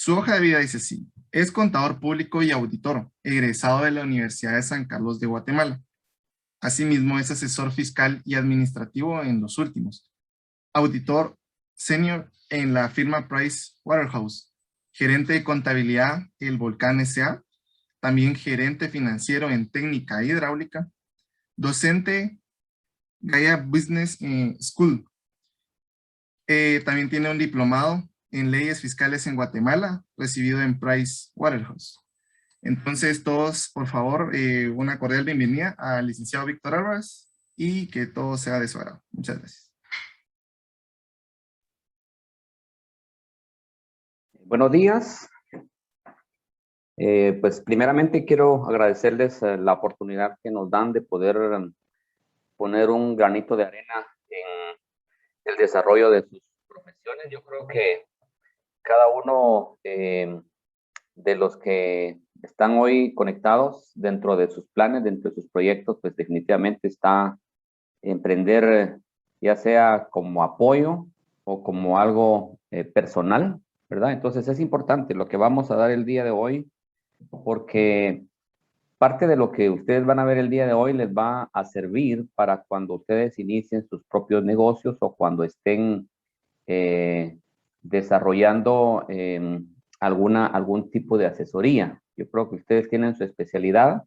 Su hoja de vida dice así: es contador público y auditor, egresado de la Universidad de San Carlos de Guatemala. Asimismo, es asesor fiscal y administrativo en los últimos. Auditor senior en la firma Price Waterhouse. Gerente de contabilidad El Volcán S.A. También gerente financiero en técnica hidráulica. Docente Gaia Business School. También tiene un diplomado en leyes fiscales en Guatemala, recibido en Price Waterhouse. Entonces, todos, por favor, una cordial bienvenida al licenciado Víctor Álvarez y que todo sea de su agrado. Muchas gracias. Buenos días. Pues primeramente quiero agradecerles la oportunidad que nos dan de poder poner un granito de arena en el desarrollo de sus profesiones. Yo creo que cada uno de los que están hoy conectados dentro de sus planes, dentro de sus proyectos, pues definitivamente está emprender, ya sea como apoyo o como algo personal, ¿verdad? Entonces es importante lo que vamos a dar el día de hoy, porque parte de lo que ustedes van a ver el día de hoy les va a servir para cuando ustedes inicien sus propios negocios o cuando estén desarrollando algún tipo de asesoría. Yo creo que ustedes tienen su especialidad,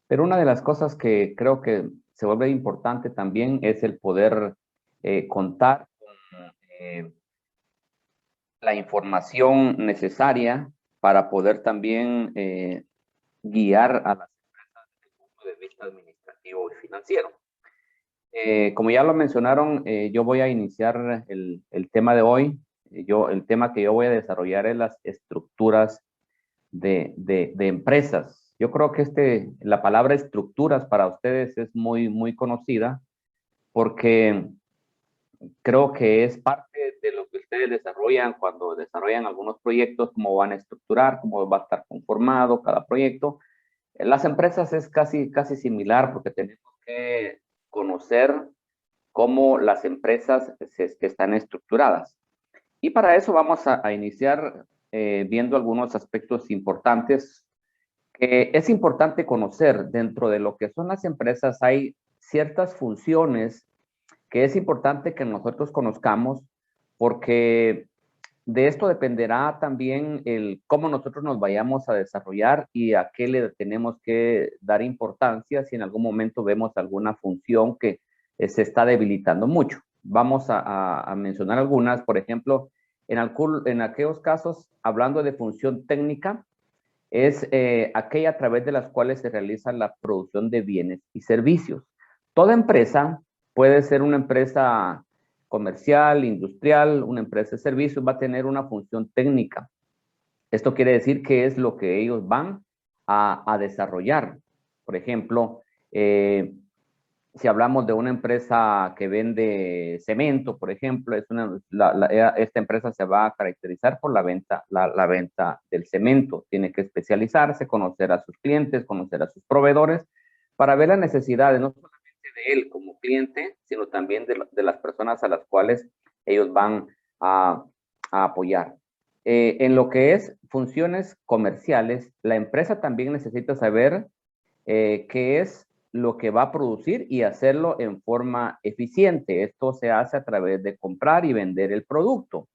pero una de las cosas que creo que se vuelve importante también es el poder contar con la información necesaria para poder también guiar a las empresas desde el punto de vista administrativo y financiero. Como ya lo mencionaron, yo voy a iniciar el tema de hoy. El tema que yo voy a desarrollar es las estructuras de empresas. Yo creo que la palabra estructuras para ustedes es muy conocida porque creo que es parte de lo que ustedes desarrollan cuando desarrollan algunos proyectos, cómo van a estructurar, cómo va a estar conformado cada proyecto. En las empresas es casi similar porque tenemos que conocer cómo las empresas están estructuradas. Y para eso vamos a iniciar viendo algunos aspectos importantes que es importante conocer. Dentro de lo que son las empresas hay ciertas funciones que es importante que nosotros conozcamos porque de esto dependerá también el cómo nosotros nos vayamos a desarrollar y a qué le tenemos que dar importancia si en algún momento vemos alguna función que se está debilitando mucho. Vamos a mencionar algunas, por ejemplo, en aquellos casos, hablando de función técnica, es aquella a través de las cuales se realiza la producción de bienes y servicios. Toda empresa puede ser una empresa comercial, industrial, una empresa de servicios, va a tener una función técnica. Esto quiere decir que es lo que ellos van a desarrollar. Por ejemplo, si hablamos de una empresa que vende cemento, por ejemplo, esta empresa se va a caracterizar por la venta del cemento. Tiene que especializarse, conocer a sus clientes, conocer a sus proveedores, para ver las necesidades, no solamente de él como cliente, sino también de las personas a las cuales ellos van a apoyar. En lo que es funciones comerciales, la empresa también necesita saber qué es lo que va a producir y hacerlo en forma eficiente. Esto se hace a través de comprar y vender el producto.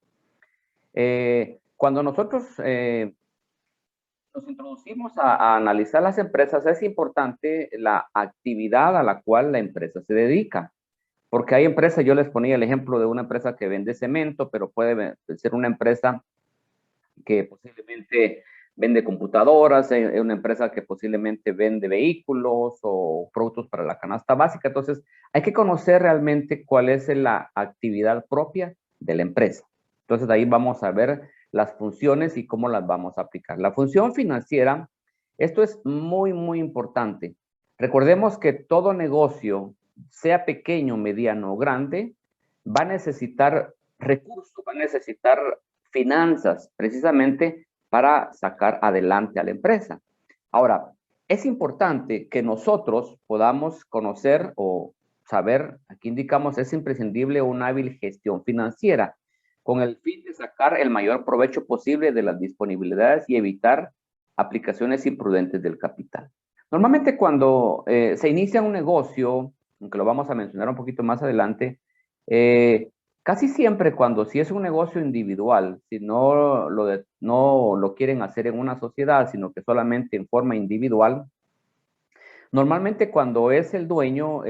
Cuando nosotros nos introducimos a analizar las empresas, es importante la actividad a la cual la empresa se dedica. Porque hay empresas, yo les ponía el ejemplo de una empresa que vende cemento, pero puede ser una empresa que posiblemente vende computadoras, una empresa que posiblemente vende vehículos o productos para la canasta básica. Entonces, hay que conocer realmente cuál es la actividad propia de la empresa. Entonces, de ahí vamos a ver las funciones y cómo las vamos a aplicar. La función financiera, esto es muy importante. Recordemos que todo negocio, sea pequeño, mediano o grande, va a necesitar recursos, va a necesitar finanzas, precisamente para sacar adelante a la empresa. Ahora, es importante que nosotros podamos conocer o saber, aquí indicamos, es imprescindible una hábil gestión financiera. con el fin de sacar el mayor provecho posible de las disponibilidades y evitar aplicaciones imprudentes del capital. Normalmente cuando se inicia un negocio, aunque lo vamos a mencionar un poquito más adelante, casi siempre cuando si es un negocio individual, si no lo quieren hacer en una sociedad, sino que solamente en forma individual, normalmente cuando es el dueño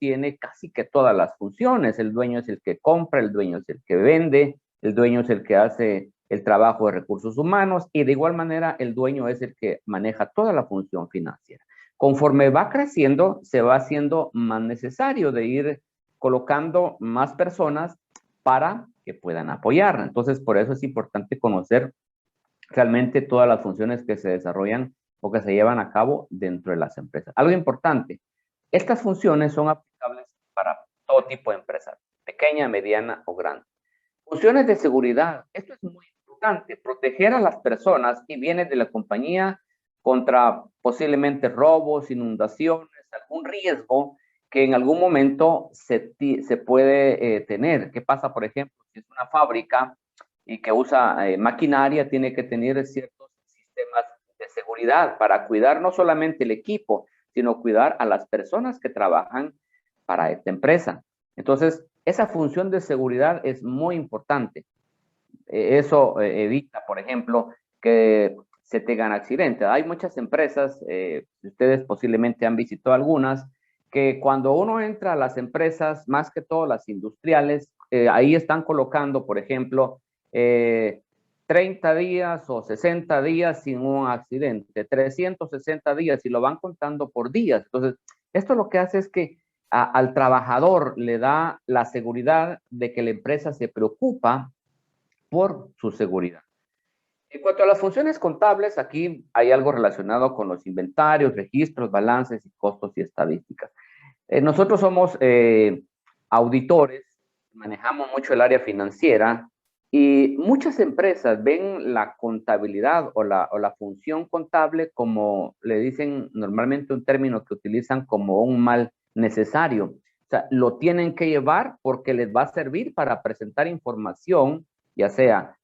tiene casi que todas las funciones. El dueño es el que compra, el dueño es el que vende, el dueño es el que hace el trabajo de recursos humanos y de igual manera el dueño es el que maneja toda la función financiera. Conforme va creciendo, se va haciendo más necesario de ir colocando más personas para que puedan apoyar. Entonces, por eso es importante conocer realmente todas las funciones que se desarrollan o que se llevan a cabo dentro de las empresas. Algo importante, estas funciones son aplicables para todo tipo de empresas, pequeña, mediana o grande. Funciones de seguridad, esto es muy importante, proteger a las personas y bienes de la compañía contra posiblemente robos, inundaciones, algún riesgo que en algún momento se puede tener. ¿Qué pasa, por ejemplo, si es una fábrica y que usa maquinaria, tiene que tener ciertos sistemas de seguridad para cuidar no solamente el equipo, sino cuidar a las personas que trabajan para esta empresa? Entonces, esa función de seguridad es muy importante. Eso evita, por ejemplo, que se tengan accidentes. Hay muchas empresas, ustedes posiblemente han visitado algunas, que cuando uno entra a las empresas, más que todo las industriales, ahí están colocando, por ejemplo, 30 días o 60 días sin un accidente, 360 días y lo van contando por días. Entonces, esto lo que hace es que al trabajador le da la seguridad de que la empresa se preocupa por su seguridad. En cuanto a las funciones contables, aquí hay algo relacionado con los inventarios, registros, balances y costos y estadísticas. Nosotros somos auditores, manejamos mucho el área financiera y muchas empresas ven la contabilidad o la función contable como le dicen normalmente un término que utilizan como un mal necesario. O sea, lo tienen que llevar porque les va a servir para presentar información, ya sea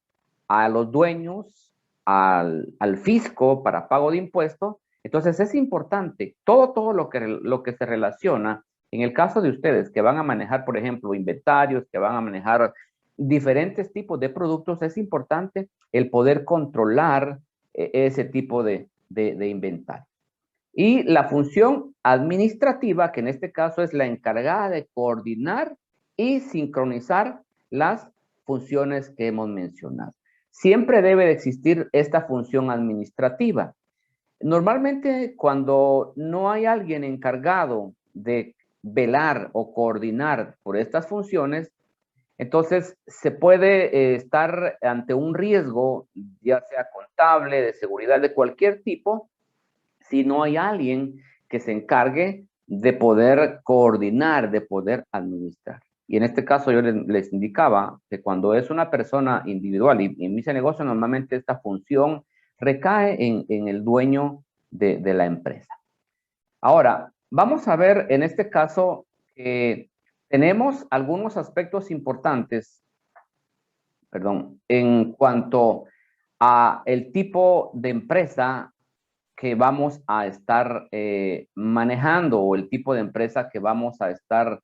a los dueños, al fisco para pago de impuestos. Entonces es importante todo lo que se relaciona, en el caso de ustedes que van a manejar, por ejemplo, inventarios, que van a manejar diferentes tipos de productos, es importante el poder controlar ese tipo de inventario. Y la función administrativa, que en este caso es la encargada de coordinar y sincronizar las funciones que hemos mencionado. Siempre debe de existir esta función administrativa. Normalmente cuando no hay alguien encargado de velar o coordinar por estas funciones, entonces se puede estar ante un riesgo, ya sea contable, de seguridad, de cualquier tipo, si no hay alguien que se encargue de poder coordinar, de poder administrar. Y en este caso yo les indicaba que cuando es una persona individual y inicia negocio, normalmente esta función recae en el dueño de la empresa. Ahora, vamos a ver en este caso que tenemos algunos aspectos importantes, perdón, en cuanto a el tipo de empresa que vamos a estar manejando o el tipo de empresa que vamos a estar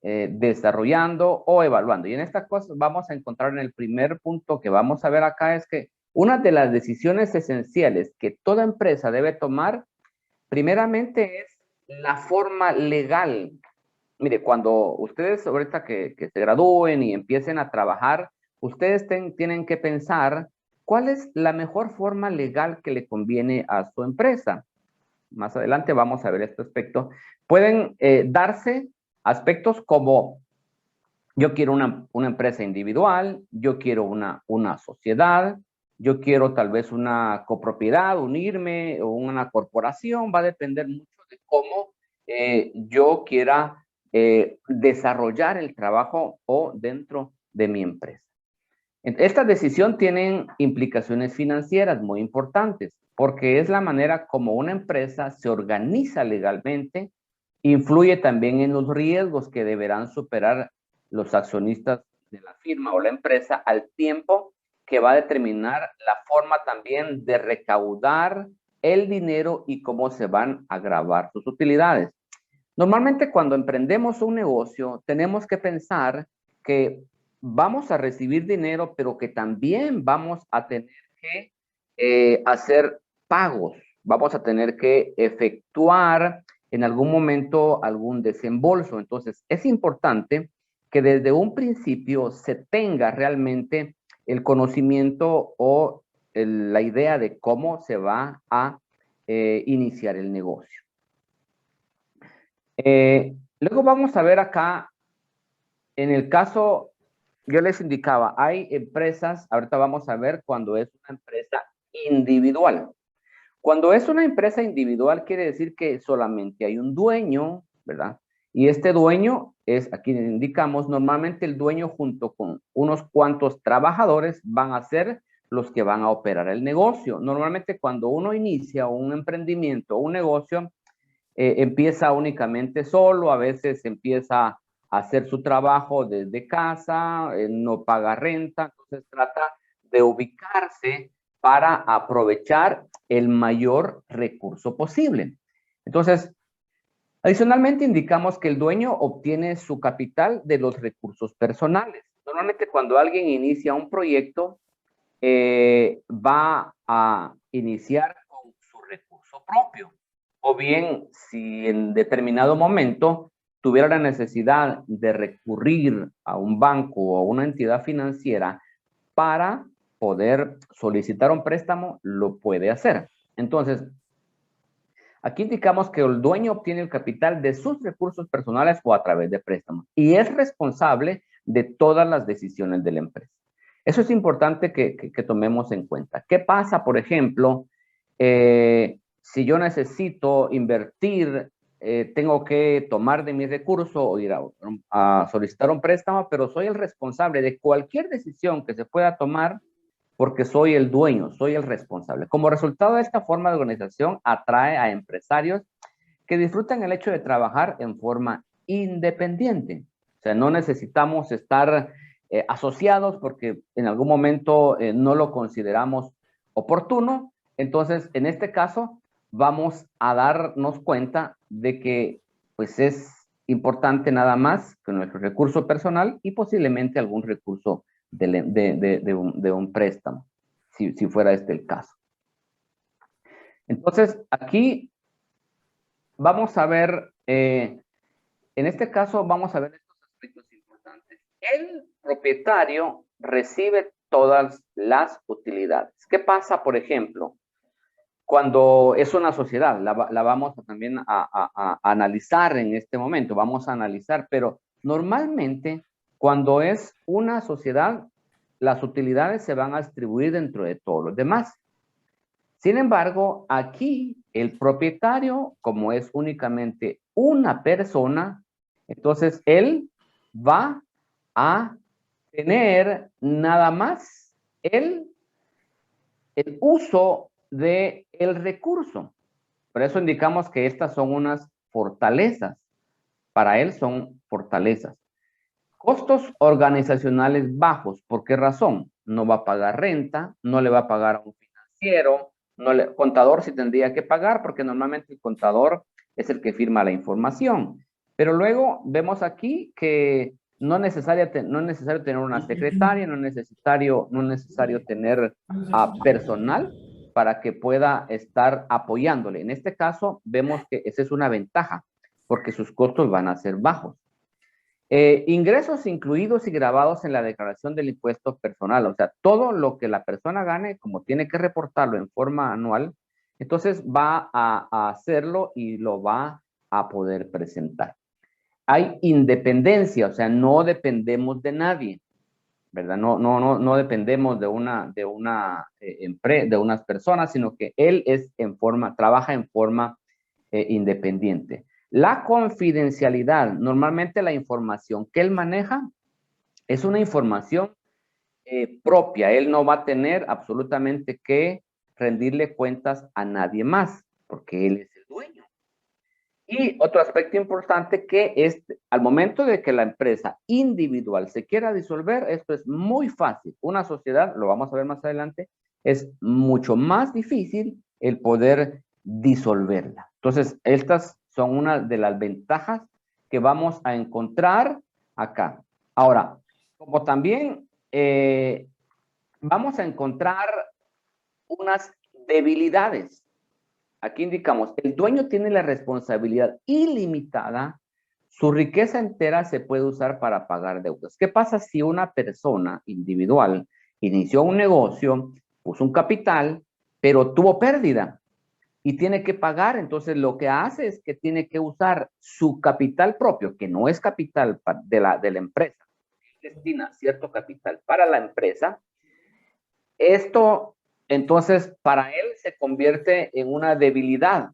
desarrollando o evaluando. Y en esta cosa vamos a encontrar en el primer punto que vamos a ver acá es que una de las decisiones esenciales que toda empresa debe tomar, primeramente es la forma legal. Mire, cuando ustedes ahorita que se gradúen y empiecen a trabajar, ustedes tienen que pensar cuál es la mejor forma legal que le conviene a su empresa. Más adelante vamos a ver este aspecto. Pueden darse aspectos como yo quiero una empresa individual, yo quiero una sociedad, yo quiero tal vez una copropiedad, unirme o una corporación, va a depender mucho de cómo yo quiera desarrollar el trabajo o dentro de mi empresa. Esta decisión tiene implicaciones financieras muy importantes porque es la manera como una empresa se organiza legalmente, influye también en los riesgos que deberán superar los accionistas de la firma o la empresa al tiempo que va a determinar la forma también de recaudar el dinero y cómo se van a gravar sus utilidades. Normalmente cuando emprendemos un negocio, tenemos que pensar que vamos a recibir dinero, pero que también vamos a tener que hacer pagos. Vamos a tener que efectuar en algún momento algún desembolso. Entonces, es importante que desde un principio se tenga realmente el conocimiento o la idea de cómo se va a iniciar el negocio. Luego vamos a ver acá, en el caso, yo les indicaba, hay empresas, ahorita vamos a ver cuando es una empresa individual. Cuando es una empresa individual quiere decir que solamente hay un dueño, ¿verdad? Y este dueño es, aquí indicamos, normalmente el dueño junto con unos cuantos trabajadores van a ser los que van a operar el negocio. Normalmente cuando uno inicia un emprendimiento, un negocio, empieza únicamente solo, a veces empieza a hacer su trabajo desde casa, no paga renta, entonces trata de ubicarse para aprovechar el mayor recurso posible. Entonces, adicionalmente indicamos que el dueño obtiene su capital de los recursos personales. Normalmente cuando alguien inicia un proyecto, va a iniciar con su recurso propio. O bien, si en determinado momento tuviera la necesidad de recurrir a un banco o a una entidad financiera para poder solicitar un préstamo, lo puede hacer. Entonces, aquí indicamos que el dueño obtiene el capital de sus recursos personales o a través de préstamos y es responsable de todas las decisiones de la empresa. Eso es importante que tomemos en cuenta. ¿Qué pasa, por ejemplo, si yo necesito invertir, tengo que tomar de mi recurso o ir a solicitar un préstamo, pero soy el responsable de cualquier decisión que se pueda tomar porque soy el dueño, soy el responsable. Como resultado de esta forma de organización, atrae a empresarios que disfrutan el hecho de trabajar en forma independiente. O sea, no necesitamos estar asociados porque en algún momento no lo consideramos oportuno. Entonces, en este caso, vamos a darnos cuenta de que pues es importante nada más que nuestro recurso personal y posiblemente algún recurso de un préstamo, si fuera este el caso. Entonces, aquí vamos a ver, en este caso vamos a ver estos aspectos importantes. El propietario recibe todas las utilidades. ¿Qué pasa, por ejemplo, cuando es una sociedad? La vamos también a analizar en este momento, vamos a analizar, pero normalmente cuando es una sociedad, las utilidades se van a distribuir dentro de todos los demás. Sin embargo, aquí el propietario, como es únicamente una persona, entonces él va a tener nada más el uso del recurso. Por eso indicamos que estas son unas fortalezas. Para él son fortalezas. Costos organizacionales bajos. ¿Por qué razón? No va a pagar renta, no le va a pagar a un financiero, contador sí tendría que pagar porque normalmente el contador es el que firma la información. Pero luego vemos aquí que no es necesario tener una secretaria, no es necesario tener personal para que pueda estar apoyándole. En este caso vemos que esa es una ventaja porque sus costos van a ser bajos. Ingresos incluidos y grabados en la declaración del impuesto personal, o sea, todo lo que la persona gane, como tiene que reportarlo en forma anual, entonces va a hacerlo y lo va a poder presentar. Hay independencia, o sea, no dependemos de nadie, ¿verdad? No dependemos de unas personas, sino que él trabaja en forma independiente. La confidencialidad, normalmente la información que él maneja es una información propia. Él no va a tener absolutamente que rendirle cuentas a nadie más, porque él es el dueño. Y otro aspecto importante que es, al momento de que la empresa individual se quiera disolver, esto es muy fácil. Una sociedad, lo vamos a ver más adelante, es mucho más difícil el poder disolverla. Entonces, estas son una de las ventajas que vamos a encontrar acá. Ahora, como también vamos a encontrar unas debilidades. Aquí indicamos, el dueño tiene la responsabilidad ilimitada, su riqueza entera se puede usar para pagar deudas. ¿Qué pasa si una persona individual inició un negocio, puso un capital, pero tuvo pérdida y tiene que pagar? Entonces lo que hace es que tiene que usar su capital propio, que no es capital de la empresa, destina cierto capital para la empresa. Esto, entonces, para él se convierte en una debilidad.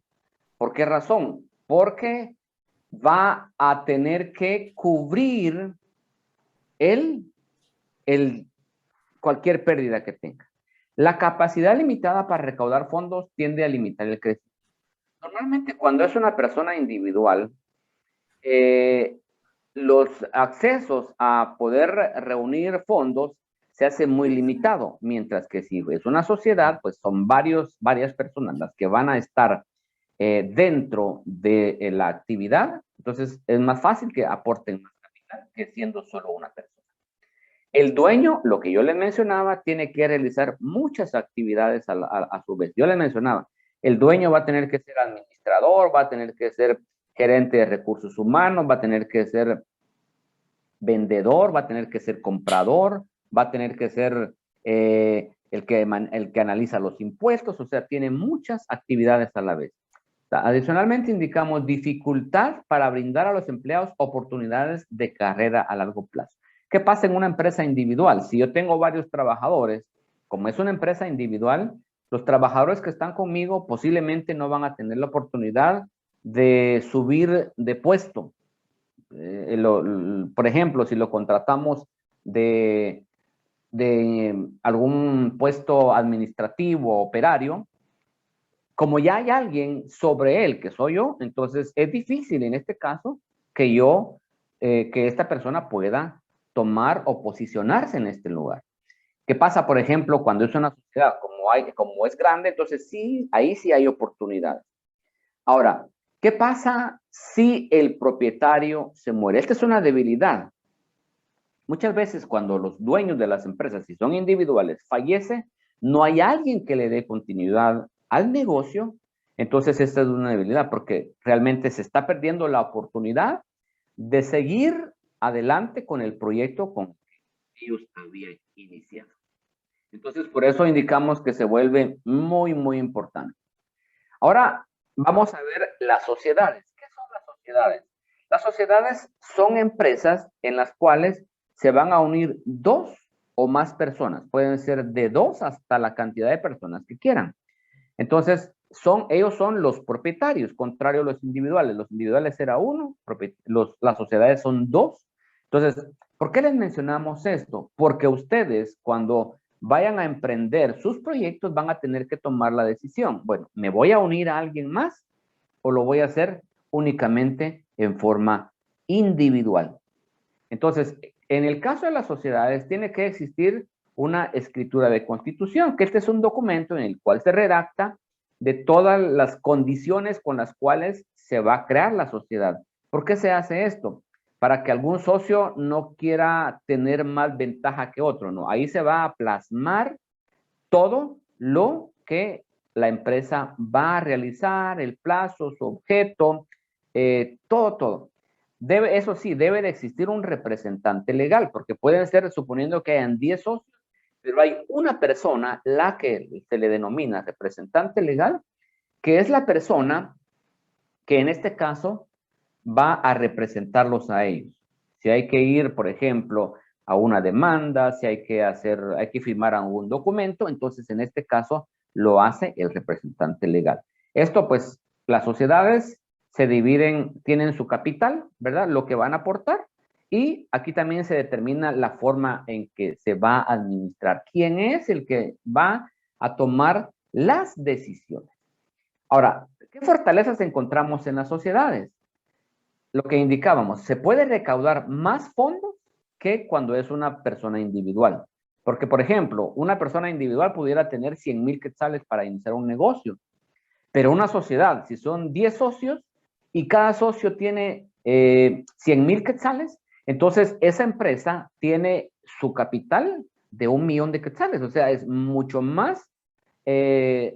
¿Por qué razón? Porque va a tener que cubrir él cualquier pérdida que tenga. La capacidad limitada para recaudar fondos tiende a limitar el crecimiento. Normalmente, cuando es una persona individual, los accesos a poder reunir fondos se hace muy limitado, mientras que si es una sociedad, pues son varias personas las que van a estar dentro de la actividad, entonces es más fácil que aporten más capital que siendo solo una persona. El dueño, lo que yo le mencionaba, tiene que realizar muchas actividades a su vez. Yo le mencionaba, el dueño va a tener que ser administrador, va a tener que ser gerente de recursos humanos, va a tener que ser vendedor, va a tener que ser comprador, va a tener que ser el que analiza los impuestos, o sea, tiene muchas actividades a la vez. Adicionalmente, indicamos dificultad para brindar a los empleados oportunidades de carrera a largo plazo. ¿Qué pasa en una empresa individual? Si yo tengo varios trabajadores, como es una empresa individual, los trabajadores que están conmigo posiblemente no van a tener la oportunidad de subir de puesto. Por ejemplo, si lo contratamos de algún puesto administrativo, operario, como ya hay alguien sobre él, que soy yo, entonces es difícil en este caso que que esta persona pueda tomar o posicionarse en este lugar. ¿Qué pasa, por ejemplo, cuando es una sociedad como es grande? Entonces sí, ahí sí hay oportunidades. Ahora, ¿qué pasa si el propietario se muere? Esta es una debilidad. Muchas veces cuando los dueños de las empresas, si son individuales, fallece, no hay alguien que le dé continuidad al negocio. Entonces esta es una debilidad porque realmente se está perdiendo la oportunidad de seguir adelante con el proyecto con que ellos habían iniciado. Entonces por eso indicamos que se vuelve muy, muy importante. Ahora vamos a ver las sociedades. ¿Qué son las sociedades? Las sociedades son empresas en las cuales se van a unir dos o más personas. Pueden ser de dos hasta la cantidad de personas que quieran. Entonces, ellos son los propietarios, contrario a los individuales. Los individuales era uno, las sociedades son dos. Entonces, ¿por qué les mencionamos esto? Porque ustedes, cuando vayan a emprender sus proyectos, van a tener que tomar la decisión. Bueno, ¿me voy a unir a alguien más o lo voy a hacer únicamente en forma individual? Entonces, en el caso de las sociedades, tiene que existir una escritura de constitución, que este es un documento en el cual se redacta de todas las condiciones con las cuales se va a crear la sociedad. ¿Por qué se hace esto? Para que algún socio no quiera tener más ventaja que otro, ¿no? Ahí se va a plasmar todo lo que la empresa va a realizar, el plazo, su objeto, todo. Eso sí, debe de existir un representante legal, porque pueden ser, suponiendo que hayan 10 socios, pero hay una persona, la que se le denomina representante legal, que es la persona que en este caso va a representarlos a ellos. Si hay que ir, por ejemplo, a una demanda, si hay que firmar algún documento, entonces en este caso lo hace el representante legal. Esto pues, las sociedades se dividen, tienen su capital, ¿verdad? Lo que van a aportar, y aquí también se determina la forma en que se va a administrar. ¿Quién es el que va a tomar las decisiones? Ahora, ¿Qué fortalezas encontramos en las sociedades? Lo que indicábamos, se puede recaudar más fondos que cuando es una persona individual. Porque, por ejemplo, una persona individual pudiera tener 100,000 quetzales para iniciar un negocio, pero una sociedad, si son 10 socios y cada socio tiene 100,000 quetzales, entonces esa empresa tiene su capital de 1,000,000 de quetzales. O sea, es mucho más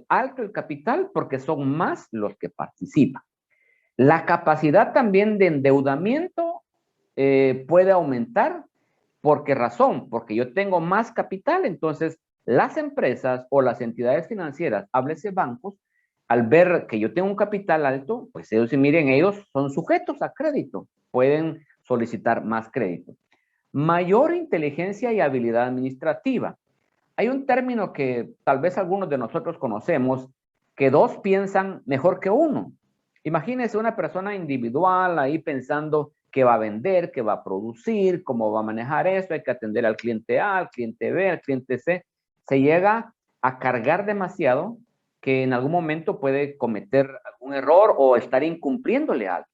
alto el capital porque son más los que participan. La capacidad también de endeudamiento puede aumentar. ¿Por qué razón? Porque yo tengo más capital, entonces las empresas o las entidades financieras, háblese bancos, al ver que yo tengo un capital alto, pues ellos, miren, ellos son sujetos a crédito, pueden solicitar más crédito. Mayor inteligencia y habilidad administrativa. Hay un término que tal vez algunos de nosotros conocemos, que dos piensan mejor que uno. Imagínense una persona individual ahí pensando qué va a vender, qué va a producir, cómo va a manejar eso, hay que atender al cliente A, al cliente B, al cliente C. Se llega a cargar demasiado que en algún momento puede cometer algún error o estar incumpliéndole algo.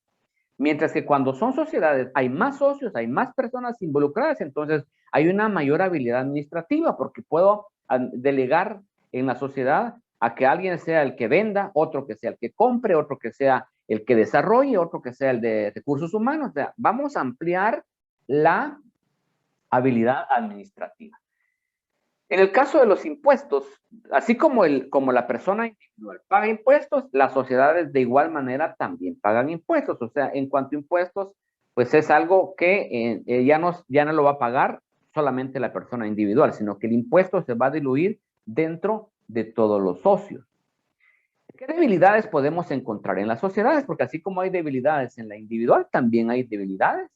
Mientras que cuando son sociedades, hay más socios, hay más personas involucradas, entonces hay una mayor habilidad administrativa porque puedo delegar en la sociedad a que alguien sea el que venda, otro que sea el que compre, otro que sea el que desarrolle, otro que sea el de recursos humanos. O sea, vamos a ampliar la habilidad administrativa. En el caso de los impuestos, así como la persona individual paga impuestos, las sociedades de igual manera también pagan impuestos. O sea, en cuanto a impuestos, pues es algo que ya no lo va a pagar solamente la persona individual, sino que el impuesto se va a diluir dentro de todos los socios. ¿Qué debilidades podemos encontrar en las sociedades? Porque así como hay debilidades en la individual, también hay debilidades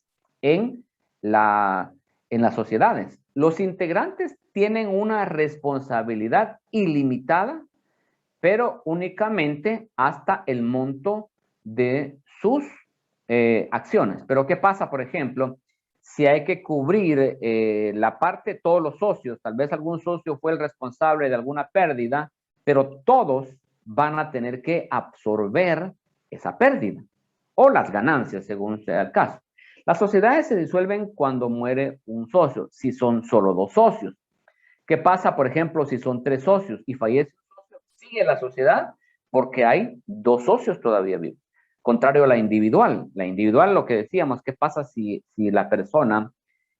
en las sociedades. Los integrantes tienen una responsabilidad ilimitada, pero únicamente hasta el monto de sus acciones. Pero ¿qué pasa, por ejemplo, si hay que cubrir la parte de todos los socios? Tal vez algún socio fue el responsable de alguna pérdida, pero todos van a tener que absorber esa pérdida o las ganancias, según sea el caso. Las sociedades se disuelven cuando muere un socio, si son solo dos socios. ¿Qué pasa, por ejemplo, si son tres socios y fallece un socio? Sigue la sociedad porque hay dos socios todavía vivos. Contrario a la individual. La individual, lo que decíamos, ¿qué pasa si la persona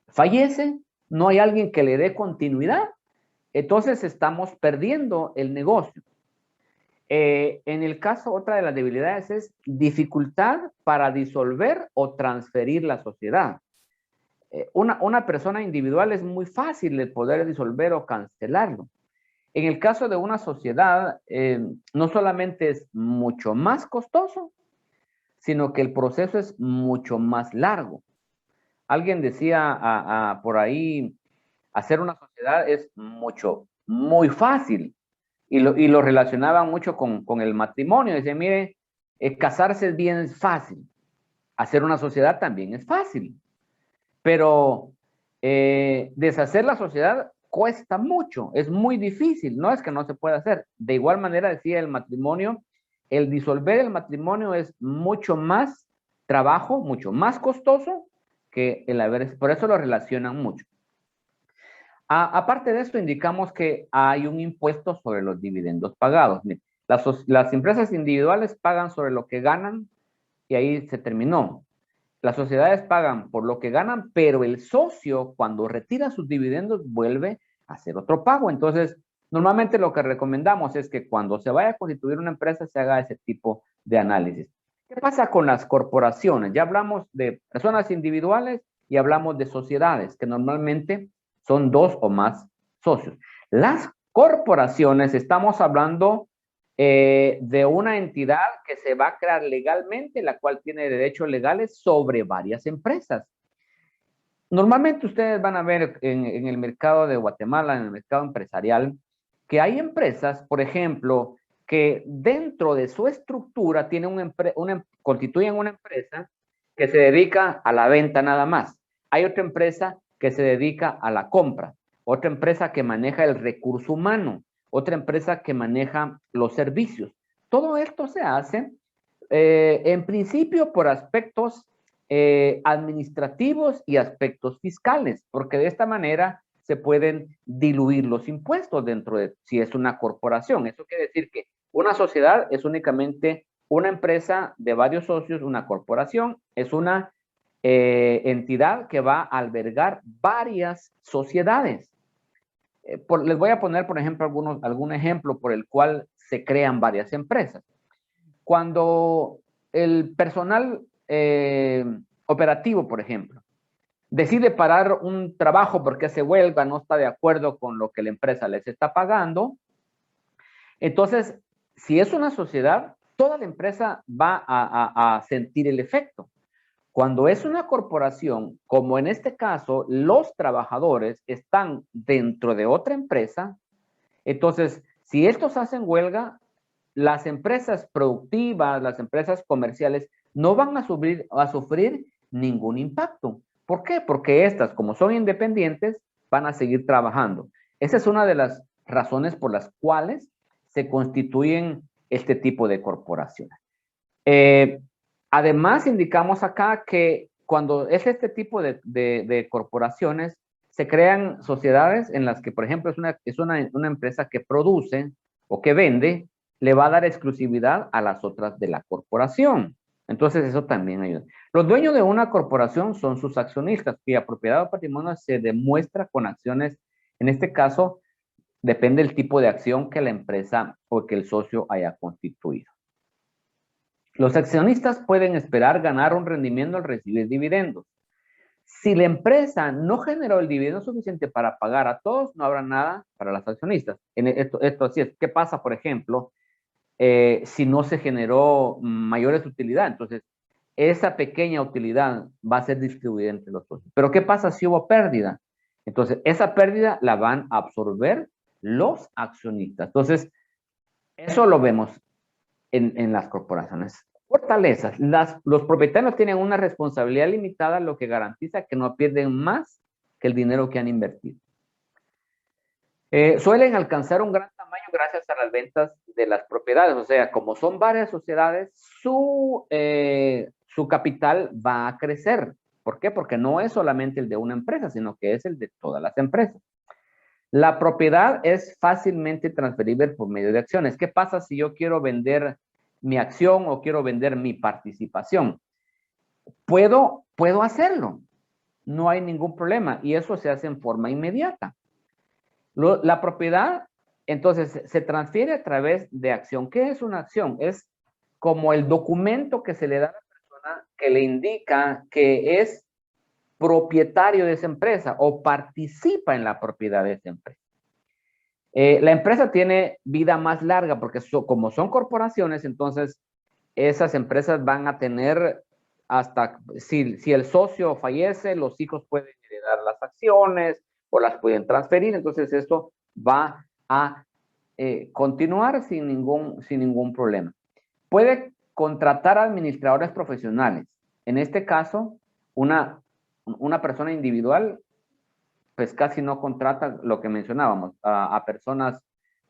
fallece? No hay alguien que le dé continuidad. Entonces estamos perdiendo el negocio. En el caso, otra de las debilidades es dificultad para disolver o transferir la sociedad. Una persona individual es muy fácil de poder disolver o cancelarlo. En el caso de una sociedad, no solamente es mucho más costoso, sino que el proceso es mucho más largo. Alguien decía por ahí, hacer una sociedad es muy fácil. Y lo relacionaban mucho con el matrimonio. Decían, mire, casarse es bien fácil. Hacer una sociedad también es fácil. Pero deshacer la sociedad cuesta mucho, es muy difícil, no es que no se pueda hacer. De igual manera decía el matrimonio, el disolver el matrimonio es mucho más trabajo, mucho más costoso que el haber, por eso lo relacionan mucho. Aparte de esto, indicamos que hay un impuesto sobre los dividendos pagados. Las empresas individuales pagan sobre lo que ganan y ahí se terminó. Las sociedades pagan por lo que ganan, pero el socio, cuando retira sus dividendos, vuelve a hacer otro pago. Entonces, normalmente lo que recomendamos es que cuando se vaya a constituir una empresa, se haga ese tipo de análisis. ¿Qué pasa con las corporaciones? Ya hablamos de personas individuales y hablamos de sociedades, que normalmente son dos o más socios. Las corporaciones, estamos hablando de una entidad que se va a crear legalmente, la cual tiene derechos legales sobre varias empresas. Normalmente ustedes van a ver en el mercado de Guatemala, en el mercado empresarial, que hay empresas, por ejemplo, que dentro de su estructura constituyen una empresa que se dedica a la venta nada más. Hay otra empresa que se dedica a la compra, otra empresa que maneja el recurso humano, otra empresa que maneja los servicios. Todo esto se hace En principio por aspectos administrativos y aspectos fiscales, porque de esta manera se pueden diluir los impuestos dentro de, si es una corporación. Eso quiere decir que una sociedad es únicamente una empresa de varios socios, una corporación es una entidad que va a albergar varias sociedades. Les voy a poner, por ejemplo, algún ejemplo por el cual se crean varias empresas. Cuando el personal operativo, por ejemplo, decide parar un trabajo porque hace huelga, no está de acuerdo con lo que la empresa les está pagando, entonces, si es una sociedad, toda la empresa va a sentir el efecto. Cuando es una corporación, como en este caso, los trabajadores están dentro de otra empresa, entonces, si estos hacen huelga, las empresas productivas, las empresas comerciales, no van a sufrir ningún impacto. ¿Por qué? Porque estas, como son independientes, van a seguir trabajando. Esa es una de las razones por las cuales se constituyen este tipo de corporaciones. Además, indicamos acá que cuando es este tipo de corporaciones, se crean sociedades en las que, por ejemplo, es una empresa que produce o que vende, le va a dar exclusividad a las otras de la corporación. Entonces, eso también ayuda. Los dueños de una corporación son sus accionistas, cuya propiedad o patrimonio se demuestra con acciones. En este caso, depende del tipo de acción que la empresa o que el socio haya constituido. Los accionistas pueden esperar ganar un rendimiento al recibir dividendos. Si la empresa no generó el dividendo suficiente para pagar a todos, no habrá nada para los accionistas. Esto así es. ¿Qué pasa, por ejemplo, si no se generó mayores utilidades? Entonces, esa pequeña utilidad va a ser distribuida entre los socios. Pero ¿qué pasa si hubo pérdida? Entonces, esa pérdida la van a absorber los accionistas. Entonces, eso lo vemos en las corporaciones. Fortalezas. Los propietarios tienen una responsabilidad limitada, lo que garantiza que no pierden más que el dinero que han invertido. Suelen alcanzar un gran tamaño gracias a las ventas de las propiedades. O sea, como son varias sociedades, su capital va a crecer. ¿Por qué? Porque no es solamente el de una empresa, sino que es el de todas las empresas. La propiedad es fácilmente transferible por medio de acciones. ¿Qué pasa si yo quiero vender mi acción o quiero vender mi participación? Puedo hacerlo. No hay ningún problema. Y eso se hace en forma inmediata. La propiedad, entonces, se transfiere a través de acción. ¿Qué es una acción? Es como el documento que se le da a la persona que le indica que es propietario de esa empresa o participa en la propiedad de esa empresa. La empresa tiene vida más larga porque como son corporaciones, entonces esas empresas van a tener hasta, si el socio fallece, los hijos pueden heredar las acciones o las pueden transferir, entonces esto va a continuar sin ningún problema. Puede contratar administradores profesionales. En este caso, una persona individual pues casi no contrata lo que mencionábamos, a personas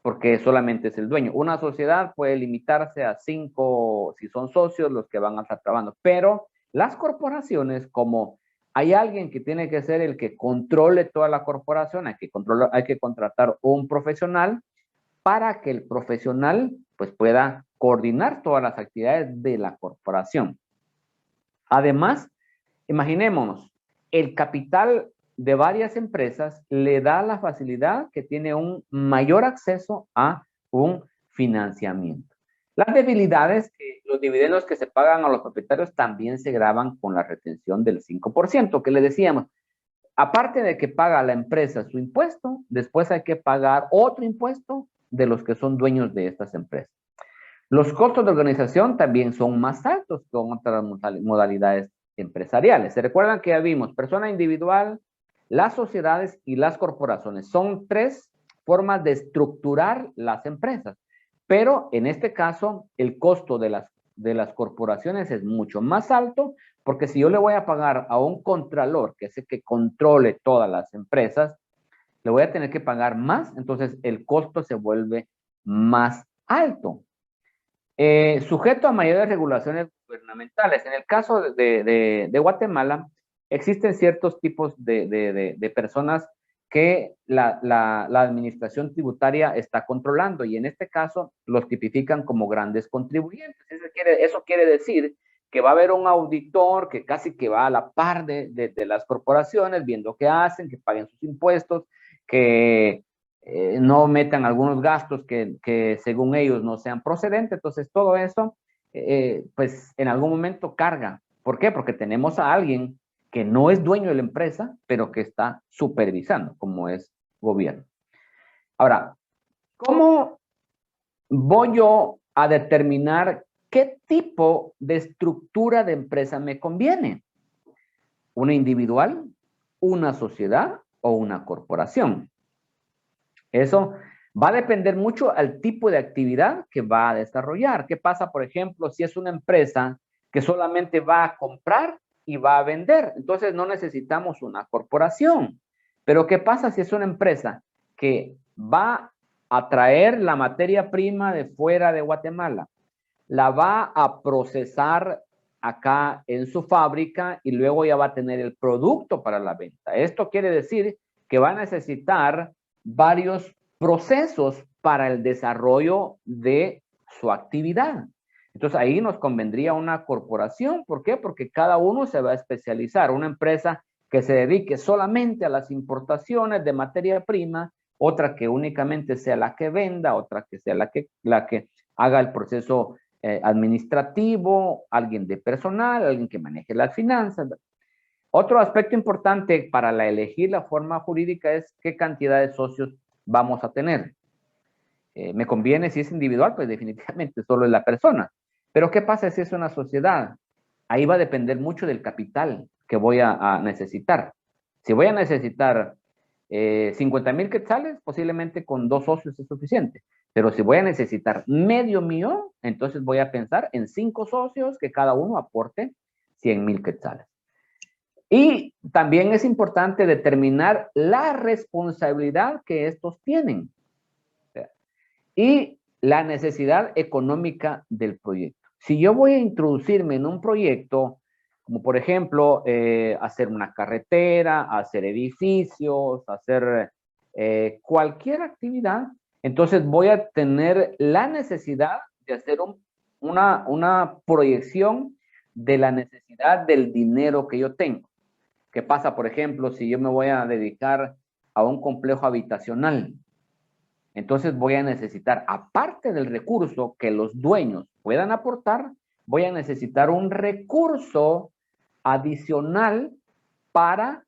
porque solamente es el dueño. Una sociedad puede limitarse a 5, si son socios, los que van a estar trabajando, pero las corporaciones, como hay alguien que tiene que ser el que controle toda la corporación, hay que contratar un profesional para que el profesional pues pueda coordinar todas las actividades de la corporación. Además, imaginémonos, el capital de varias empresas le da la facilidad que tiene un mayor acceso a un financiamiento. Las debilidades, los dividendos que se pagan a los propietarios también se graban con la retención del 5%, que le decíamos, aparte de que paga la empresa su impuesto, después hay que pagar otro impuesto de los que son dueños de estas empresas. Los costos de organización también son más altos que con otras modalidades empresariales. Se recuerdan que ya vimos persona individual, las sociedades y las corporaciones. Son 3 formas de estructurar las empresas. Pero en este caso, el costo de las corporaciones es mucho más alto, porque si yo le voy a pagar a un contralor, que es el que controle todas las empresas, le voy a tener que pagar más, entonces el costo se vuelve más alto. Sujeto a mayores regulaciones gubernamentales. En el caso de Guatemala, existen ciertos tipos de personas que la administración tributaria está controlando, y en este caso los tipifican como grandes contribuyentes. Eso quiere decir que va a haber un auditor que casi que va a la par de las corporaciones, viendo qué hacen, que paguen sus impuestos, que no metan algunos gastos que según ellos no sean procedentes. Entonces todo eso, pues en algún momento carga. ¿Por qué? Porque tenemos a alguien que no es dueño de la empresa, pero que está supervisando, como es gobierno. Ahora, ¿cómo voy yo a determinar qué tipo de estructura de empresa me conviene? ¿Una individual, una sociedad o una corporación? Eso va a depender mucho al tipo de actividad que va a desarrollar. ¿Qué pasa, por ejemplo, si es una empresa que solamente va a comprar y va a vender? Entonces no necesitamos una corporación. Pero ¿qué pasa si es una empresa que va a traer la materia prima de fuera de Guatemala, la va a procesar acá en su fábrica y luego ya va a tener el producto para la venta? Esto quiere decir que va a necesitar varios procesos para el desarrollo de su actividad. Entonces ahí nos convendría una corporación. ¿Por qué? Porque cada uno se va a especializar. Una empresa que se dedique solamente a las importaciones de materia prima, otra que únicamente sea la que venda, otra que sea la que haga el proceso administrativo, alguien de personal, alguien que maneje las finanzas. Otro aspecto importante para elegir la forma jurídica es qué cantidad de socios vamos a tener. Me conviene si es individual, pues definitivamente solo es la persona. Pero ¿qué pasa si es una sociedad? Ahí va a depender mucho del capital que voy a necesitar. Si voy a necesitar 50,000 quetzales, posiblemente con 2 socios es suficiente. Pero si voy a necesitar medio millón, entonces voy a pensar en 5 socios que cada uno aporte 100,000 quetzales. Y también es importante determinar la responsabilidad que estos tienen y la necesidad económica del proyecto. Si yo voy a introducirme en un proyecto, como por ejemplo, hacer una carretera, hacer edificios, hacer cualquier actividad, entonces voy a tener la necesidad de hacer una proyección de la necesidad del dinero que yo tengo. ¿Qué pasa, por ejemplo, si yo me voy a dedicar a un complejo habitacional? Entonces voy a necesitar, aparte del recurso que los dueños puedan aportar, voy a necesitar un recurso adicional para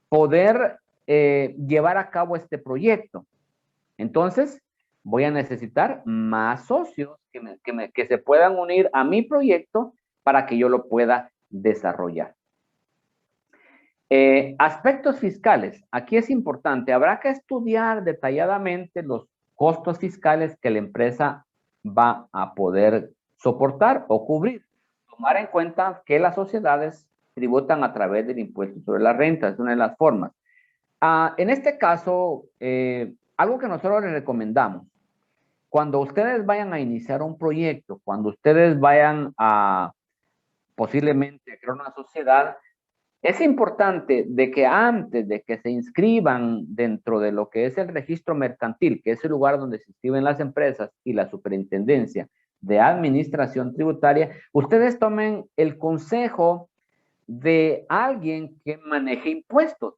poder llevar a cabo este proyecto. Entonces, voy a necesitar más socios que se puedan unir a mi proyecto para que yo lo pueda desarrollar. Aspectos fiscales. Aquí es importante. Habrá que estudiar detalladamente los costos fiscales que la empresa va a poder soportar o cubrir. Tomar en cuenta que las sociedades tributan a través del impuesto sobre la renta. Es una de las formas. En este caso, algo que nosotros les recomendamos, cuando ustedes vayan a iniciar un proyecto, cuando ustedes vayan a posiblemente crear una sociedad, es importante de que antes de que se inscriban dentro de lo que es el registro mercantil, que es el lugar donde se inscriben las empresas, y la superintendencia de administración tributaria, ustedes tomen el consejo de alguien que maneje impuestos.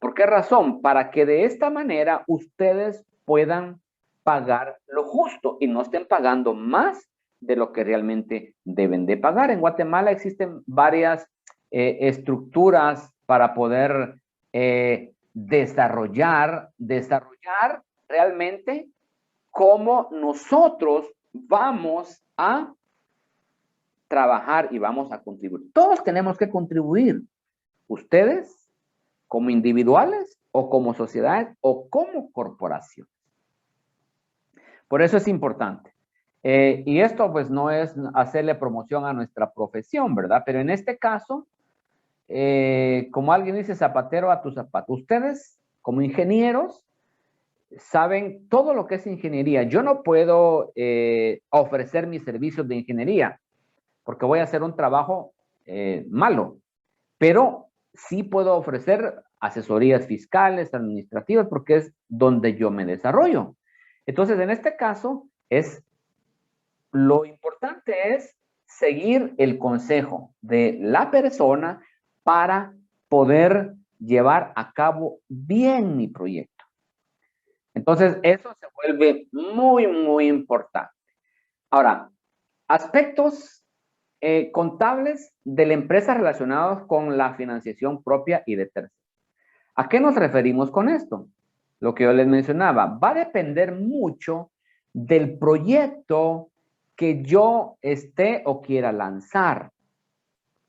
¿Por qué razón? Para que de esta manera ustedes puedan pagar lo justo y no estén pagando más de lo que realmente deben de pagar. En Guatemala existen varias estructuras para poder desarrollar realmente cómo nosotros vamos a trabajar y vamos a contribuir. Todos tenemos que contribuir. Ustedes como individuales o como sociedades o como corporación. Por eso es importante. Y esto pues no es hacerle promoción a nuestra profesión, ¿verdad? Pero en este caso, como alguien dice, zapatero a tu zapato. Ustedes, como ingenieros, saben todo lo que es ingeniería. Yo no puedo ofrecer mis servicios de ingeniería porque voy a hacer un trabajo malo, pero sí puedo ofrecer asesorías fiscales, administrativas, porque es donde yo me desarrollo. Entonces, en este caso, lo importante es seguir el consejo de la persona para poder llevar a cabo bien mi proyecto. Entonces, eso se vuelve muy, muy importante. Ahora, aspectos contables de la empresa relacionados con la financiación propia y de terceros. ¿A qué nos referimos con esto? Lo que yo les mencionaba, va a depender mucho del proyecto que yo esté o quiera lanzar.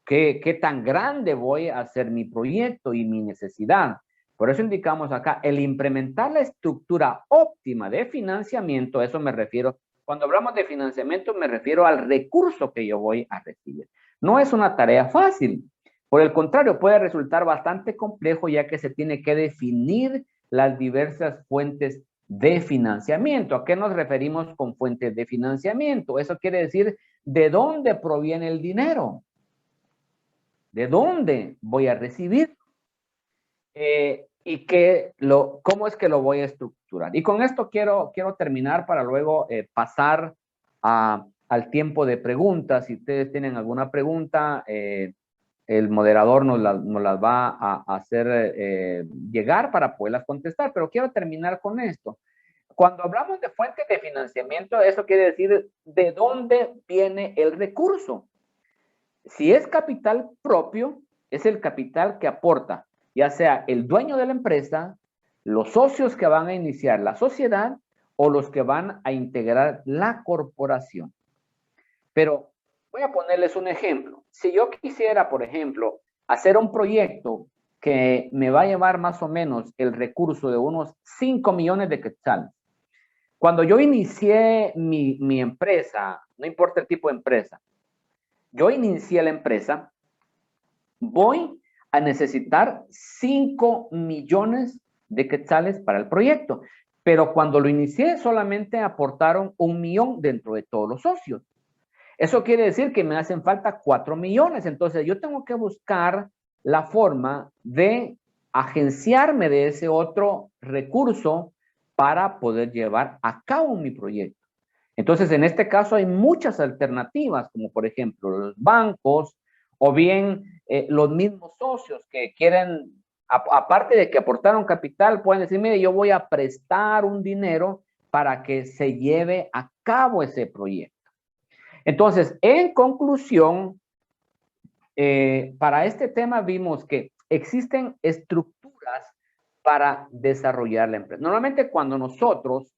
¿Qué tan grande voy a hacer mi proyecto y mi necesidad? Por eso indicamos acá, el implementar la estructura óptima de financiamiento, a eso me refiero. Cuando hablamos de financiamiento, me refiero al recurso que yo voy a recibir. No es una tarea fácil. Por el contrario, puede resultar bastante complejo ya que se tiene que definir las diversas fuentes de financiamiento. ¿A qué nos referimos con fuentes de financiamiento? Eso quiere decir, ¿de dónde proviene el dinero? ¿De dónde voy a recibir? Y cómo es que lo voy a estructurar. Y con esto quiero terminar para luego pasar al tiempo de preguntas. Si ustedes tienen alguna pregunta, el moderador nos las va a hacer llegar para poderlas contestar. Pero quiero terminar con esto. Cuando hablamos de fuentes de financiamiento, eso quiere decir de dónde viene el recurso. Si es capital propio, es el capital que aporta, ya sea el dueño de la empresa, los socios que van a iniciar la sociedad o los que van a integrar la corporación. Pero voy a ponerles un ejemplo. Si yo quisiera, por ejemplo, hacer un proyecto que me va a llevar más o menos el recurso de unos 5 millones de quetzales. Cuando yo inicié mi empresa, no importa el tipo de empresa, yo inicié la empresa, voy a necesitar 5 millones de quetzales para el proyecto. Pero cuando lo inicié, solamente aportaron 1 millón dentro de todos los socios. Eso quiere decir que me hacen falta 4 millones. Entonces, yo tengo que buscar la forma de agenciarme de ese otro recurso para poder llevar a cabo mi proyecto. Entonces, en este caso hay muchas alternativas, como por ejemplo los bancos o bien los mismos socios que quieren, aparte de que aportaron capital, pueden decir, mire, yo voy a prestar un dinero para que se lleve a cabo ese proyecto. Entonces, en conclusión, para este tema vimos que existen estructuras para desarrollar la empresa. Normalmente cuando nosotros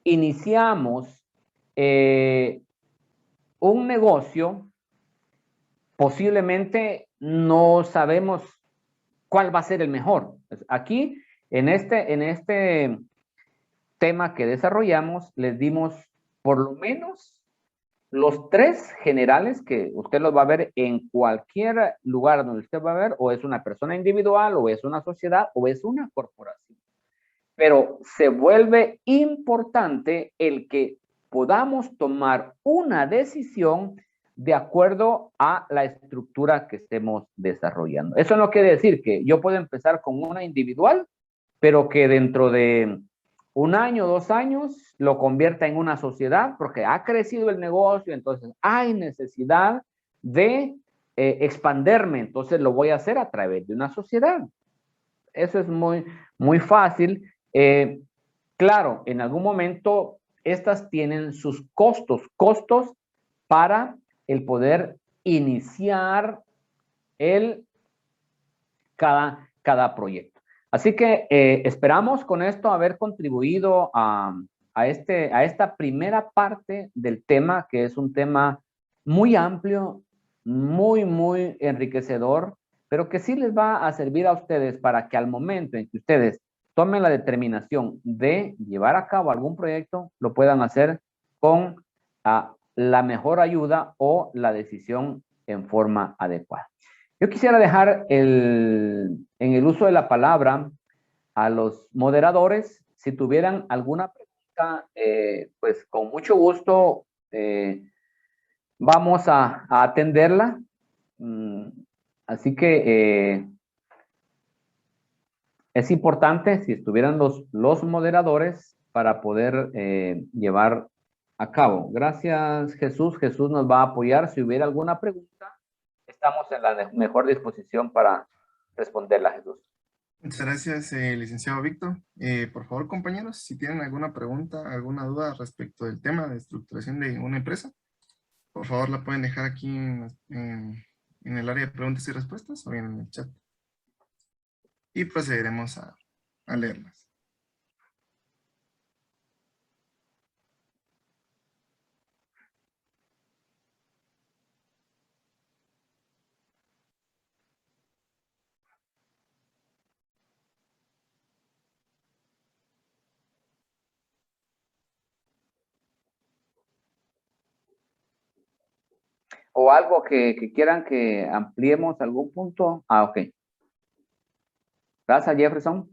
iniciamos un negocio, posiblemente no sabemos cuál va a ser el mejor. Aquí, en este tema que desarrollamos, les dimos por lo menos los 3 generales que usted los va a ver en cualquier lugar donde usted va a ver, o es una persona individual, o es una sociedad, o es una corporación. Pero se vuelve importante el que podamos tomar una decisión de acuerdo a la estructura que estemos desarrollando. Eso no quiere decir que yo puedo empezar con una individual, pero que dentro de 1 año, 2 años, lo convierta en una sociedad porque ha crecido el negocio, entonces hay necesidad de expanderme, entonces lo voy a hacer a través de una sociedad. Eso es muy, muy fácil. Claro, en algún momento estas tienen sus costos para el poder iniciar cada proyecto. Así que esperamos con esto haber contribuido a esta primera parte del tema, que es un tema muy amplio, muy, muy enriquecedor, pero que sí les va a servir a ustedes para que al momento en que ustedes tomen la determinación de llevar a cabo algún proyecto, lo puedan hacer con la mejor ayuda o la decisión en forma adecuada. Yo quisiera dejar en el uso de la palabra a los moderadores, si tuvieran alguna pregunta, pues con mucho gusto vamos a atenderla. Así que es importante si estuvieran los moderadores para poder llevar a cabo. Gracias, Jesús. Jesús nos va a apoyar. Si hubiera alguna pregunta, estamos en la mejor disposición para responderla, Jesús. Muchas gracias, licenciado Víctor. Por favor, compañeros, si tienen alguna pregunta, alguna duda respecto del tema de estructuración de una empresa, por favor la pueden dejar aquí en el área de preguntas y respuestas o bien en el chat. Y procederemos a leerlas. ¿O algo que quieran que ampliemos algún punto? Ah, ok. Gracias, Jefferson.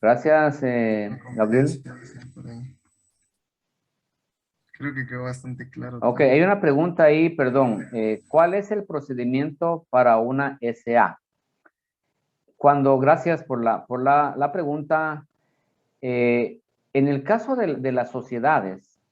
Gracias, Gabriel. Creo que quedó bastante claro. Ok, hay una pregunta ahí, perdón. ¿Cuál es el procedimiento para una SA? Gracias por la pregunta. En el caso de las sociedades,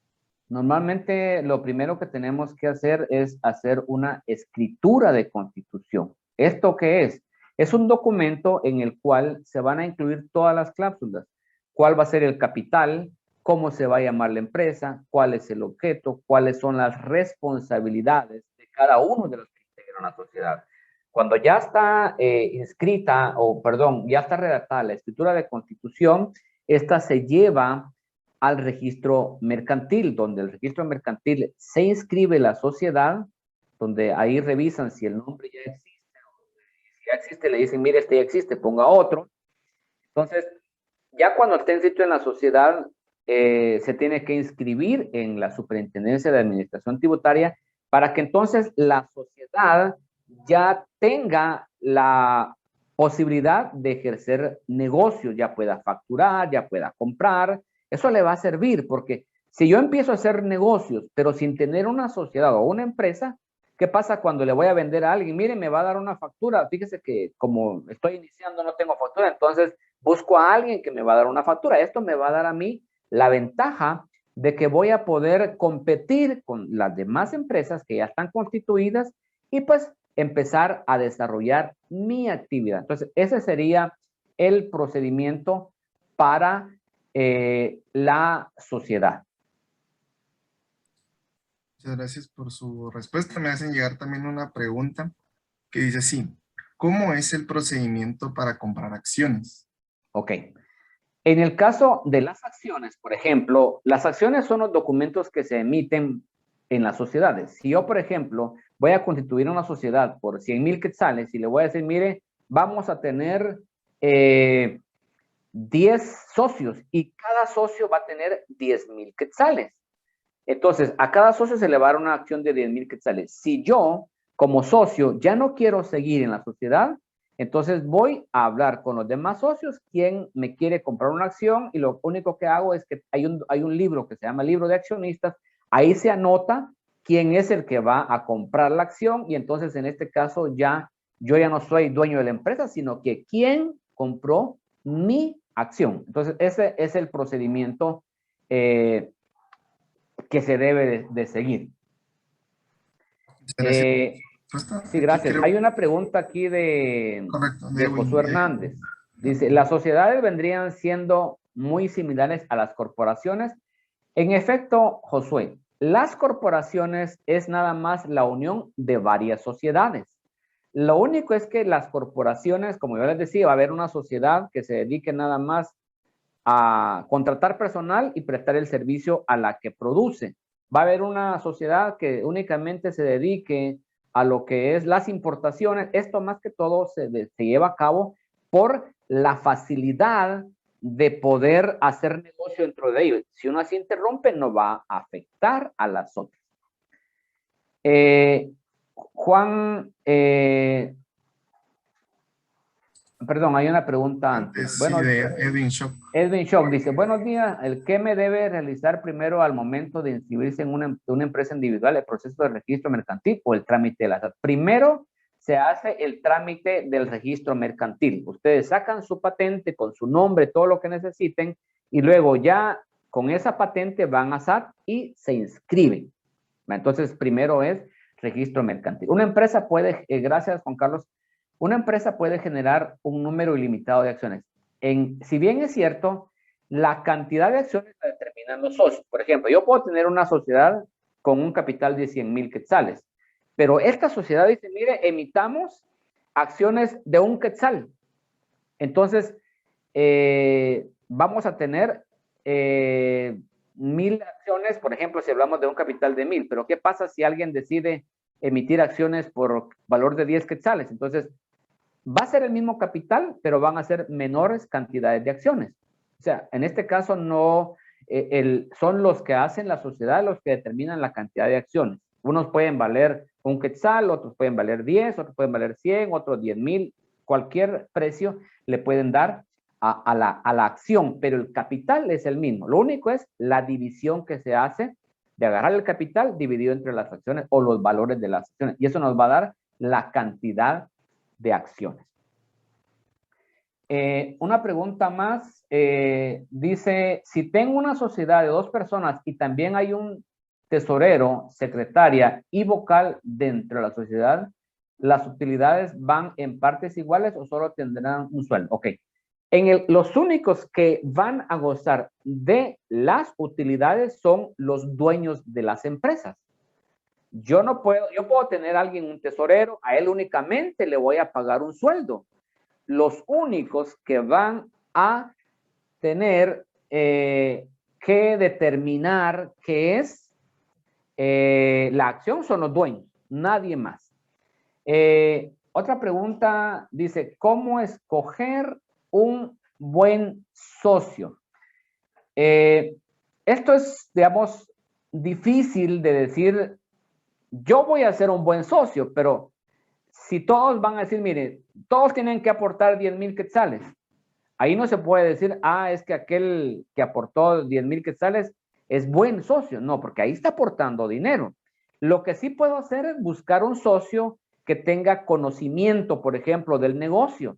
normalmente lo primero que tenemos que hacer es hacer una escritura de constitución. ¿Esto qué es? Es un documento en el cual se van a incluir todas las cláusulas. ¿Cuál va a ser el capital? ¿Cómo se va a llamar la empresa? ¿Cuál es el objeto? ¿Cuáles son las responsabilidades de cada uno de los que integran la sociedad? Cuando ya está ya está redactada la escritura de constitución, esta se lleva al registro mercantil, donde el registro mercantil se inscribe la sociedad, donde ahí revisan si el nombre ya existe, o si ya existe, le dicen, mire, este ya existe, ponga otro. Entonces, ya cuando esté inscrito en la sociedad, se tiene que inscribir en la Superintendencia de Administración Tributaria para que entonces la sociedad ya tenga la posibilidad de ejercer negocios, ya pueda facturar, ya pueda comprar. Eso le va a servir porque si yo empiezo a hacer negocios, pero sin tener una sociedad o una empresa, ¿qué pasa cuando le voy a vender a alguien? Mire, me va a dar una factura. Fíjese que como estoy iniciando no tengo factura, entonces busco a alguien que me va a dar una factura. Esto me va a dar a mí la ventaja de que voy a poder competir con las demás empresas que ya están constituidas y pues empezar a desarrollar mi actividad. Entonces, ese sería el procedimiento para la sociedad. Muchas gracias por su respuesta. Me hacen llegar también una pregunta que dice así: ¿cómo es el procedimiento para comprar acciones? Ok. En el caso de las acciones, por ejemplo, las acciones son los documentos que se emiten en las sociedades. Si yo, por ejemplo, voy a constituir una sociedad por 100,000 quetzales y le voy a decir, mire, vamos a tener 10 socios y cada socio va a tener 10,000 quetzales. Entonces, a cada socio se le va a dar una acción de 10,000 quetzales. Si yo, como socio, ya no quiero seguir en la sociedad, entonces voy a hablar con los demás socios, quién me quiere comprar una acción, y lo único que hago es que hay un libro que se llama Libro de Accionistas, ahí se anota quién es el que va a comprar la acción, y entonces en este caso yo ya no soy dueño de la empresa, sino que quién compró mi acción. Entonces ese es el procedimiento que se debe de seguir. Sí, gracias. Hay una pregunta aquí de Josué Hernández. Dice, ¿las sociedades vendrían siendo muy similares a las corporaciones? En efecto, Josué, las corporaciones es nada más la unión de varias sociedades. Lo único es que las corporaciones, como yo les decía, va a haber una sociedad que se dedique nada más a contratar personal y prestar el servicio a la que produce. Va a haber una sociedad que únicamente se dedique a lo que es las importaciones. Esto más que todo se lleva a cabo por la facilidad de poder hacer negocio dentro de ellos. Si uno así interrumpe, no va a afectar a las otras. Juan, perdón, hay una pregunta antes. Sí, de Edwin Shock. Edwin Shock dice, buenos días, ¿qué me debe realizar primero al momento de inscribirse en una empresa individual, el proceso de registro mercantil o el trámite de la SAT? Primero se hace el trámite del registro mercantil. Ustedes sacan su patente con su nombre, todo lo que necesiten, y luego ya con esa patente van a SAT y se inscriben. Entonces, primero es registro mercantil. Una empresa puede, gracias Juan Carlos, una empresa puede generar un número ilimitado de acciones. Si bien es cierto, la cantidad de acciones la determinan los socios. Por ejemplo, yo puedo tener una sociedad con un capital de 100,000 quetzales, pero esta sociedad dice, mire, emitamos acciones de 1 quetzal. Entonces, vamos a tener 1,000 acciones, por ejemplo, si hablamos de un capital de 1,000, pero ¿qué pasa si alguien decide emitir acciones por valor de 10 quetzales? Entonces, va a ser el mismo capital, pero van a ser menores cantidades de acciones. O sea, en este caso no, son los que hacen la sociedad los que determinan la cantidad de acciones. Unos pueden valer 1 quetzal, otros pueden valer 10, otros pueden valer 100, otros 10,000, cualquier precio le pueden dar a la acción, pero el capital es el mismo. Lo único es la división que se hace de agarrar el capital dividido entre las acciones o los valores de las acciones. Y eso nos va a dar la cantidad de acciones. Una pregunta más, dice, si tengo una sociedad de 2 personas y también hay un tesorero, secretaria y vocal dentro de la sociedad, ¿las utilidades van en partes iguales o solo tendrán un sueldo? Ok. Los únicos que van a gozar de las utilidades son los dueños de las empresas. Yo puedo tener a alguien, un tesorero, a él únicamente le voy a pagar un sueldo. Los únicos que van a tener que determinar qué es la acción son los dueños, nadie más. Otra pregunta dice, ¿cómo escoger un buen socio? Esto es, digamos, difícil de decir, yo voy a ser un buen socio, pero si todos van a decir, mire, todos tienen que aportar 10,000 quetzales, ahí no se puede decir, es que aquel que aportó 10,000 quetzales es buen socio. No, porque ahí está aportando dinero. Lo que sí puedo hacer es buscar un socio que tenga conocimiento, por ejemplo, del negocio,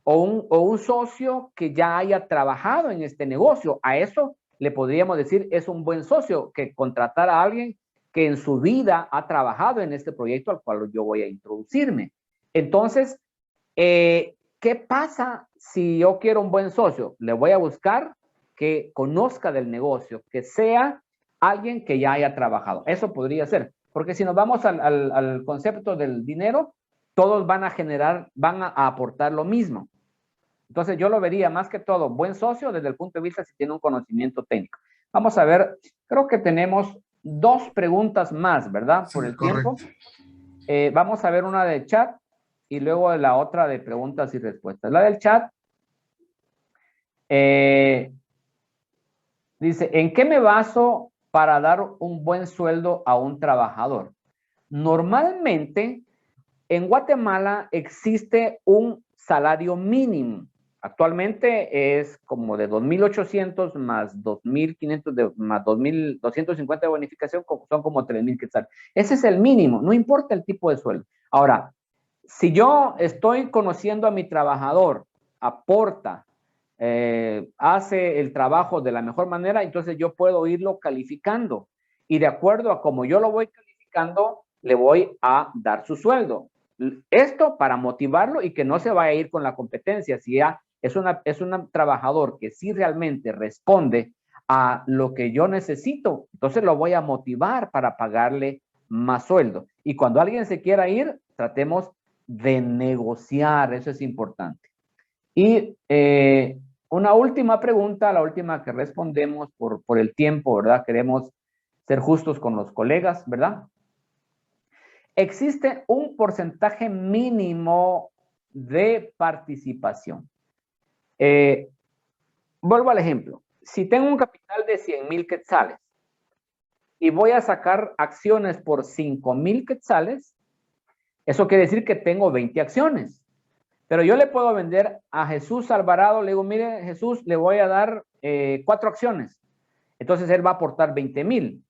o un socio que ya haya trabajado en este negocio. A eso le podríamos decir, es un buen socio, que contratar a alguien que en su vida ha trabajado en este proyecto al cual yo voy a introducirme. Entonces, ¿qué pasa si yo quiero un buen socio? Le voy a buscar que conozca del negocio, que sea alguien que ya haya trabajado. Eso podría ser, porque si nos vamos al concepto del dinero, todos van a aportar lo mismo. Entonces yo lo vería más que todo buen socio desde el punto de vista si tiene un conocimiento técnico. Vamos a ver, creo que tenemos 2 preguntas más, ¿verdad? Por el tiempo. Vamos a ver una de chat y luego la otra de preguntas y respuestas. La del chat dice, ¿en qué me baso para dar un buen sueldo a un trabajador? Normalmente, en Guatemala existe un salario mínimo. Actualmente es como de 2,800 más 2,500 más 2,250 de bonificación, son como 3,000 quetzales. Ese es el mínimo, no importa el tipo de sueldo. Ahora, si yo estoy conociendo a mi trabajador, aporta, hace el trabajo de la mejor manera, entonces yo puedo irlo calificando. Y de acuerdo a cómo yo lo voy calificando, le voy a dar su sueldo. Esto para motivarlo y que no se vaya a ir con la competencia. Si ya es un trabajador que sí realmente responde a lo que yo necesito, entonces lo voy a motivar para pagarle más sueldo. Y cuando alguien se quiera ir, tratemos de negociar, eso es importante. Y una última pregunta, la última que respondemos por el tiempo, ¿verdad? Queremos ser justos con los colegas, ¿verdad? Existe un porcentaje mínimo de participación. Vuelvo al ejemplo. Si tengo un capital de 100,000 quetzales y voy a sacar acciones por 5,000 quetzales, eso quiere decir que tengo 20 acciones. Pero yo le puedo vender a Jesús Alvarado, le digo, mire, Jesús, le voy a dar 4 acciones. Entonces él va a aportar 20,000.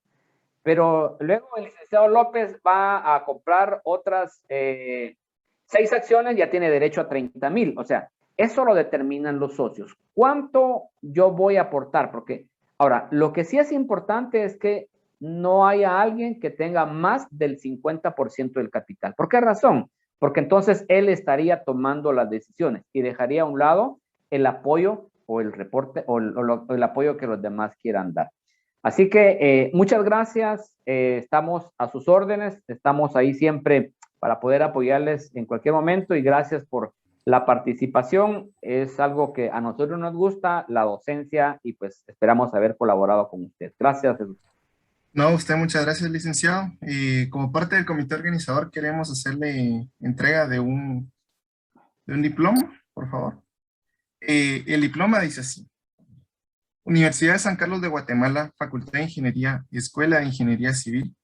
Pero luego el licenciado López va a comprar otras 6 acciones, ya tiene derecho a 30,000. O sea, eso lo determinan los socios. ¿Cuánto yo voy a aportar? Porque ahora, lo que sí es importante es que no haya alguien que tenga más del 50% del capital. ¿Por qué razón? Porque entonces él estaría tomando las decisiones y dejaría a un lado el apoyo o el reporte o el apoyo que los demás quieran dar. Así que muchas gracias, estamos a sus órdenes, estamos ahí siempre para poder apoyarles en cualquier momento y gracias por la participación. Es algo que a nosotros nos gusta, la docencia, y pues esperamos haber colaborado con usted. Gracias, Jesús. No, usted muchas gracias, licenciado. Como parte del comité organizador queremos hacerle entrega de un diploma, por favor. El diploma dice así. Universidad de San Carlos de Guatemala, Facultad de Ingeniería, Escuela de Ingeniería Civil.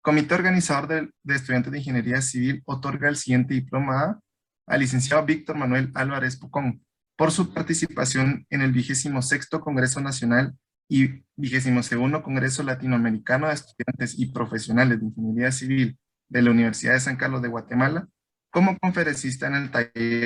Comité organizador de estudiantes de Ingeniería Civil otorga el siguiente diploma al licenciado Víctor Manuel Álvarez Pucón por su participación en el 26º Congreso Nacional y 22º Congreso Latinoamericano de Estudiantes y Profesionales de Ingeniería Civil de la Universidad de San Carlos de Guatemala como conferencista en el taller